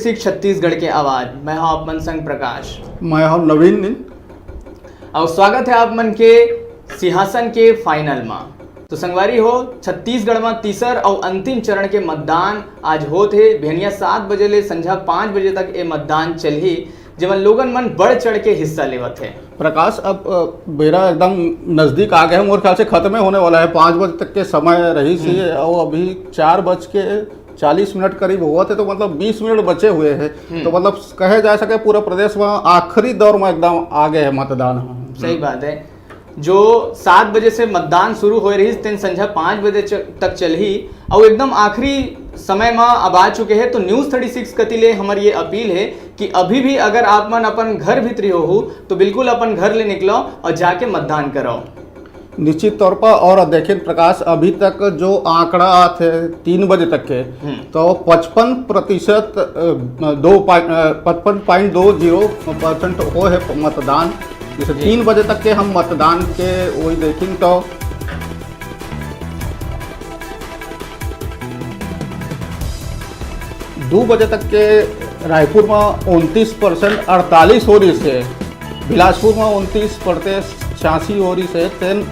छत्तीसगढ़ के आवाज। मैं हूं आप मन संग प्रकाश। मैं हूं नवीन। और स्वागत है आप मन के सिंहासन के फाइनल में। तो संगवारी हो छत्तीसगढ़ में तीसर और अंतिम चरण के मतदान आज होते है। भेनिया 7 बजे ले संझा 5 बजे तक ये मतदान चलही, जेमन लोगन मन बढ़ चढ़ के हिस्सा लेवत है। प्रकाश, अब बेरा एकदम नज़दीक आ गया है, मोर ख्याल से खत्म होने वाला है। 5 बजे तक के समय रही सी और अभी 4:40 करीब हुआ थे, तो मतलब 20 मिनट बचे हुए हैं। तो मतलब कहे जा सके पूरा प्रदेश में आखिरी दौर में एकदम आ गए है मतदान। सही बात है। जो 7 बजे से मतदान शुरू हो रही तेन संझा 5 बजे तक चलही और एकदम आखिरी समय में अब आ चुके हैं। तो न्यूज़ 36 कतिले हमारी ये अपील है कि अभी भी अगर आप मन अपन घर भीतरी हो तो बिल्कुल अपन घर ले निकलो और जाके मतदान करो निश्चित तौर पर। और देखें प्रकाश, अभी तक जो आंकड़ा थे 3 बजे तक के, तो 55% 55.20% हो है मतदान। जैसे 3 बजे तक के हम मतदान के वही देखें तो 2 बजे तक के रायपुर में 29% 48 हो रही से, बिलासपुर में 29% 86 हो रही से, तेन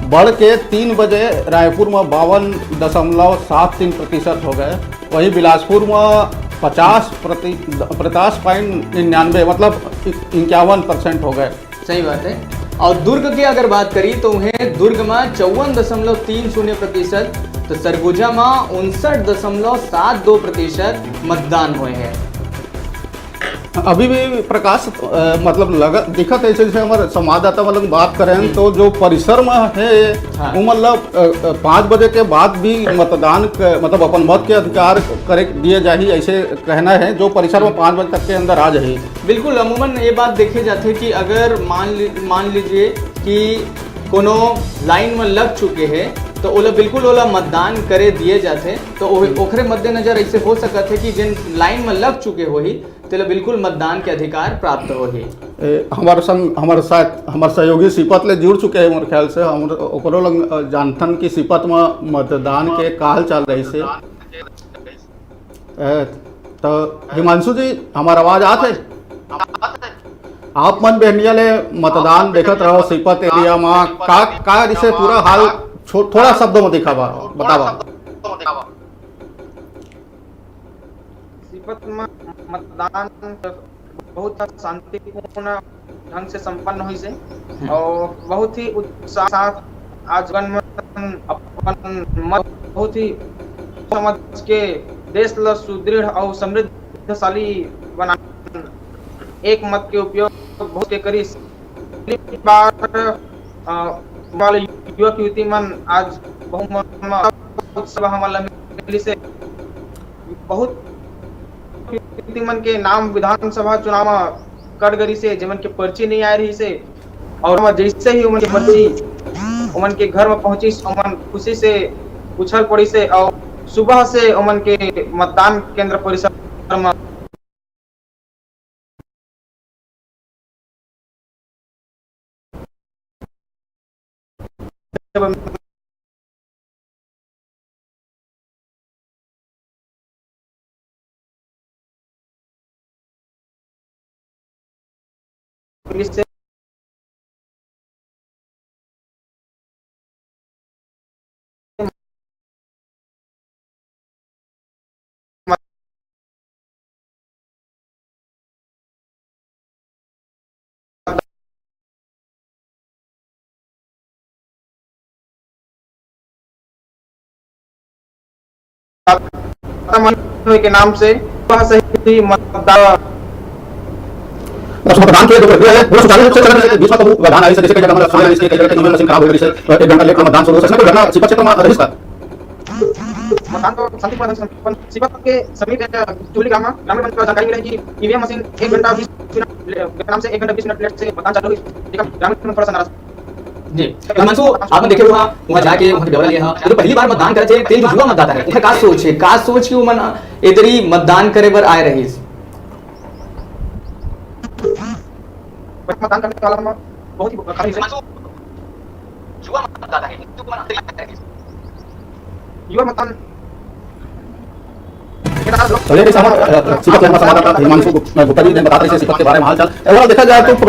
बढ़ के 3 बजे रायपुर में 52.73% हो गए। वही बिलासपुर में 50.99 मतलब 51% हो गए। सही बात है। और दुर्ग की अगर बात करी तो उन्हें दुर्ग में 54.30%, तो सरगुजा में 59.72% मतदान हुए हैं। अभी भी प्रकाश मतलब दिखत है, जैसे हमारे संवाददाता मतलब बात करें तो जो परिसर में है वो मतलब 5 बजे के बाद भी मतदान मतलब अपन मत के अधिकार करे दिए जाही, ऐसे कहना है। जो परिसर में 5 बजे तक के अंदर आ जाही। बिल्कुल, अमूमन ये बात देखे जाते कि अगर मान लीजिए कि कोनो लाइन में लग चुके हैं तो ओला बिल्कुल ओला मतदान करे दिए जाते। तो ओखरे मद्देनजर ऐसे हो सकता है कि जिन लाइन में लग चुके हो ही तो बिल्कुल मतदान के अधिकार प्राप्त हो ही। हमारे संग हमारे साथ हमारे सहयोगी सिपत ले जुड़ चुके हैं। मेरे ख्याल से हम ओकरो लग जानथन की सिपत में मतदान के काल चल रही से। तो हिमांशु जी, हमारा आवाज आते आप मन बेहनिया ले मतदान देखत रहो सिपत एरिया में का इसे पूरा हाल थोड़ा शब्दों में दिखावा बतावा। सिपत में मतदान बहुत शांतिपूर्ण ढंग से संपन्न हुई से और बहुत ही उत्साह साथ आज अपन मत बहुत ही समझ के देश ल सुदृढ़ और समृद्धशाली बना एक मत के उपयोग बहुत के करी बार युवक युवती मन आज से बहुत मन के नाम विधानसभा चुनाव कट गरी से, जमन के पर्ची नहीं आ रही से, और जैसे ही उमन के पर्ची उमन के घर में पहुंची उमन खुशी से उछल पड़ी से और सुबह से उमन के मतदान केंद्र परिसर में से के नाम से सही मतदान मतदान के पूरा सुचारू रूप से चल रहा है। बीच में तो विधान आई से जैसे कई जगह मतलब सामने इसके कई जगह ईवीएम मशीन खराब हो गई से 1 घंटा लेट मतदान शुरू हो सकता है। घटना सिपत क्षेत्र में रही इसका मतदान तो शांतिपूर्ण सिपत के सभी चुली ग्रामीण मंच को जानकारी मिली कि ईवीएम मशीन 1 घंटा 20 मिनट के नाम से 1 घंटा 20 मिनट लेट से मतदान चालू हुई। ग्रामीण में थोड़ा सा नाराज जी हिमांशु, आपने देखे हुआ वहां जाके वहां ब्यौरा लिया तो पहली बार मतदान करे थे तेल जो युवा मतदाता है का सोच है, का सोच कि मन इधरी मतदान करे बर आए रही। मतदान करने वाला में बहुत ही खाली युवा मतदाता है युवा मतदान चलिए, सिपत के हमारे संवाददाता हिमांशु गुप्ता जी ने बता रहे थे सिपत के बारे में हालचाल। अगर देखा जाए तो